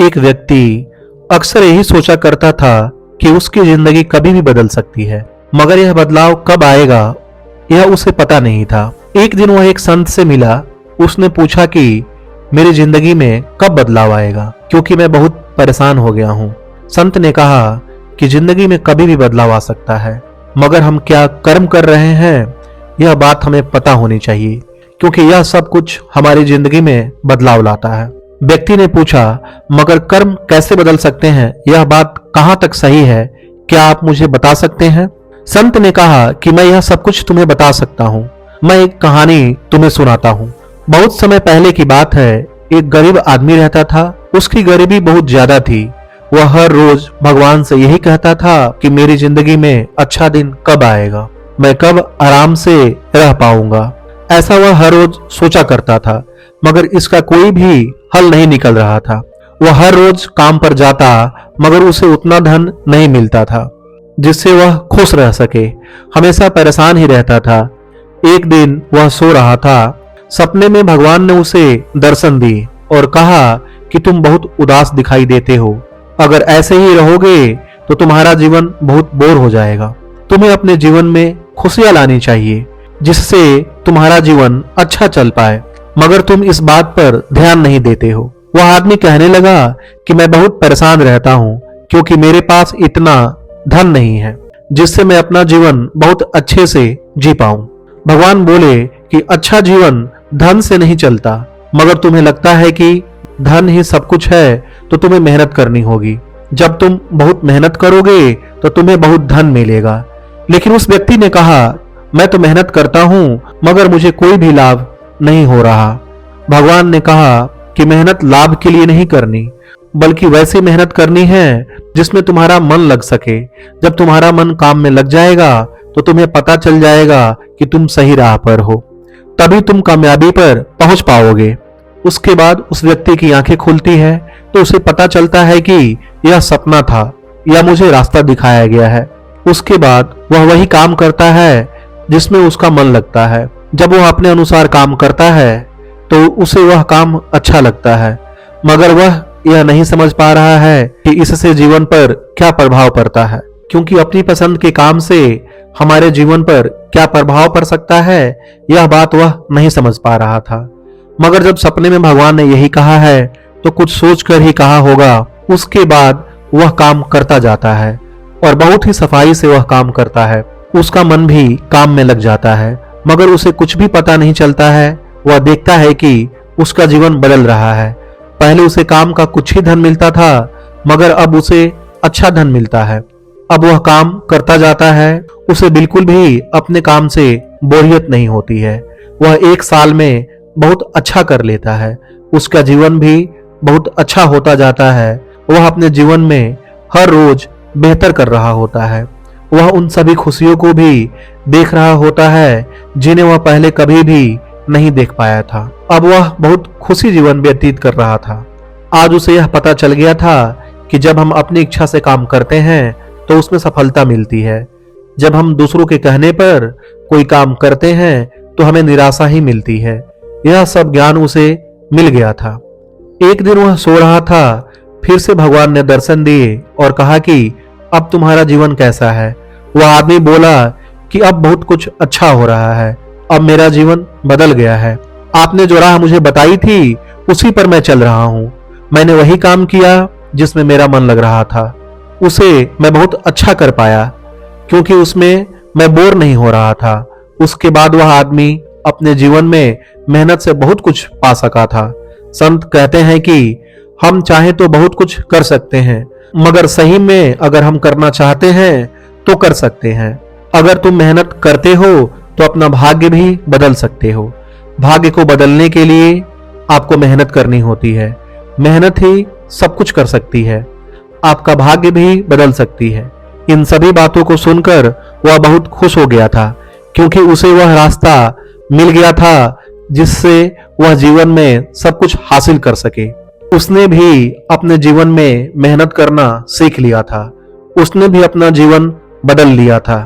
एक व्यक्ति अक्सर यही सोचा करता था कि उसकी जिंदगी कभी भी बदल सकती है, मगर यह बदलाव कब आएगा यह उसे पता नहीं था। एक दिन वह एक संत से मिला। उसने पूछा कि मेरी जिंदगी में कब बदलाव आएगा, क्योंकि मैं बहुत परेशान हो गया हूँ। संत ने कहा कि जिंदगी में कभी भी बदलाव आ सकता है, मगर हम क्या कर्म कर रहे हैं यह बात हमें पता होनी चाहिए, क्योंकि यह सब कुछ हमारी जिंदगी में बदलाव लाता है। व्यक्ति ने पूछा, मगर कर्म कैसे बदल सकते हैं, यह बात कहाँ तक सही है, क्या आप मुझे बता सकते हैं? संत ने कहा कि मैं यह सब कुछ तुम्हें बता सकता हूँ। मैं एक कहानी तुम्हें सुनाता हूँ। बहुत समय पहले की बात है। एक गरीब आदमी रहता था। उसकी गरीबी बहुत ज्यादा थी। वह हर रोज भगवान से यही कहता था कि मेरी जिंदगी में अच्छा दिन कब आएगा, मैं कब आराम से रह पाऊंगा। ऐसा वह हर रोज सोचा करता था, मगर इसका कोई भी हल नहीं निकल रहा था। वह हर रोज काम पर जाता, मगर उसे उतना धन नहीं मिलता था जिससे वह खुश रह सके। हमेशा परेशान ही रहता था। एक दिन वह सो रहा था। सपने में भगवान ने उसे दर्शन दी और कहा कि तुम बहुत उदास दिखाई देते हो। अगर ऐसे ही रहोगे तो तुम्हारा जीवन बहुत बोर हो जाएगा। तुम्हें अपने जीवन में खुशियां लानी चाहिए, जिससे तुम्हारा जीवन अच्छा चल पाए, मगर तुम इस बात पर ध्यान नहीं देते हो। वह आदमी कहने लगा कि मैं बहुत परेशान रहता हूँ, क्योंकि मेरे पास इतना धन नहीं है जिससे मैं अपना जीवन बहुत अच्छे से जी पाऊं। भगवान बोले कि अच्छा जीवन धन से नहीं चलता, मगर तुम्हें लगता है कि धन ही सब कुछ है, तो तुम्हें मेहनत करनी होगी। जब तुम बहुत मेहनत करोगे तो तुम्हें बहुत धन मिलेगा। लेकिन उस व्यक्ति ने कहा, मैं तो मेहनत करता हूं, मगर मुझे कोई भी लाभ नहीं हो रहा। भगवान ने कहा कि मेहनत लाभ के लिए नहीं करनी, बल्कि वैसी मेहनत करनी है जिसमें तुम्हारा मन लग सके। जब तुम्हारा मन काम में लग जाएगा तो तुम्हें पता चल जाएगा कि तुम सही राह पर हो, तभी तुम कामयाबी पर पहुंच पाओगे। उसके बाद उस व्यक्ति की आंखें खुलती है तो उसे पता चलता है कि यह सपना था या मुझे रास्ता दिखाया गया है। उसके बाद वह वही काम करता है जिसमें उसका मन लगता है। जब वह अपने अनुसार काम करता है तो उसे वह काम अच्छा लगता है, मगर वह यह नहीं समझ पा रहा है कि इससे जीवन पर क्या प्रभाव पड़ता है, क्योंकि अपनी पसंद के काम से हमारे जीवन पर क्या प्रभाव पड़ सकता है यह बात वह नहीं समझ पा रहा था। मगर जब सपने में भगवान ने यही कहा है तो कुछ सोच कर ही कहा होगा। उसके बाद वह काम करता जाता है और बहुत ही सफाई से वह काम करता है। उसका मन भी काम में लग जाता है, मगर उसे कुछ भी पता नहीं चलता है। वह देखता है कि उसका जीवन बदल रहा है। पहले उसे काम का कुछ ही धन मिलता था, मगर अब उसे अच्छा धन मिलता है। अब वह काम करता जाता है। उसे बिल्कुल भी अपने काम से बोरियत नहीं होती है। वह एक साल में बहुत अच्छा कर लेता है। उसका जीवन भी बहुत अच्छा होता जाता है। वह अपने जीवन में हर रोज बेहतर कर रहा होता है। वह उन सभी खुशियों को भी देख रहा होता है जिन्हें वह पहले कभी भी नहीं देख पाया था। अब वह बहुत खुशी जीवन व्यतीत कर रहा था। आज उसे यह पता चल गया था कि जब हम अपनी इच्छा से काम करते हैं तो उसमें सफलता मिलती है। जब हम दूसरों के कहने पर कोई काम करते हैं तो हमें निराशा ही मिलती है। यह सब ज्ञान उसे मिल गया था। एक दिन वह सो रहा था। फिर से भगवान ने दर्शन दिए और कहा कि अब तुम्हारा जीवन कैसा है? वह आदमी बोला कि अब बहुत कुछ अच्छा हो रहा है। अब मेरा जीवन बदल गया है। आपने जो राह मुझे बताई थी उसी पर मैं चल रहा हूँ। मैंने वही काम किया जिसमें मेरा मन लग रहा था। उसे मैं बहुत अच्छा कर पाया, क्योंकि उसमें मैं बोर नहीं हो रहा था। उसके बाद वह आदमी अपने जीवन में मेहनत से बहुत कुछ पा सका था। संत कहते हैं कि हम चाहे तो बहुत कुछ कर सकते हैं, मगर सही में अगर हम करना चाहते हैं तो कर सकते हैं। अगर तुम मेहनत करते हो तो अपना भाग्य भी बदल सकते हो। भाग्य को बदलने के लिए आपको मेहनत करनी होती है। मेहनत ही सब कुछ कर सकती है। आपका भाग्य भी बदल सकती है। इन सभी बातों को सुनकर वह बहुत खुश हो गया था, क्योंकि उसे वह रास्ता मिल गया था जिससे वह जीवन में सब कुछ हासिल कर सके। उसने भी अपने जीवन में मेहनत करना सीख लिया था। उसने भी अपना जीवन बदल लिया था।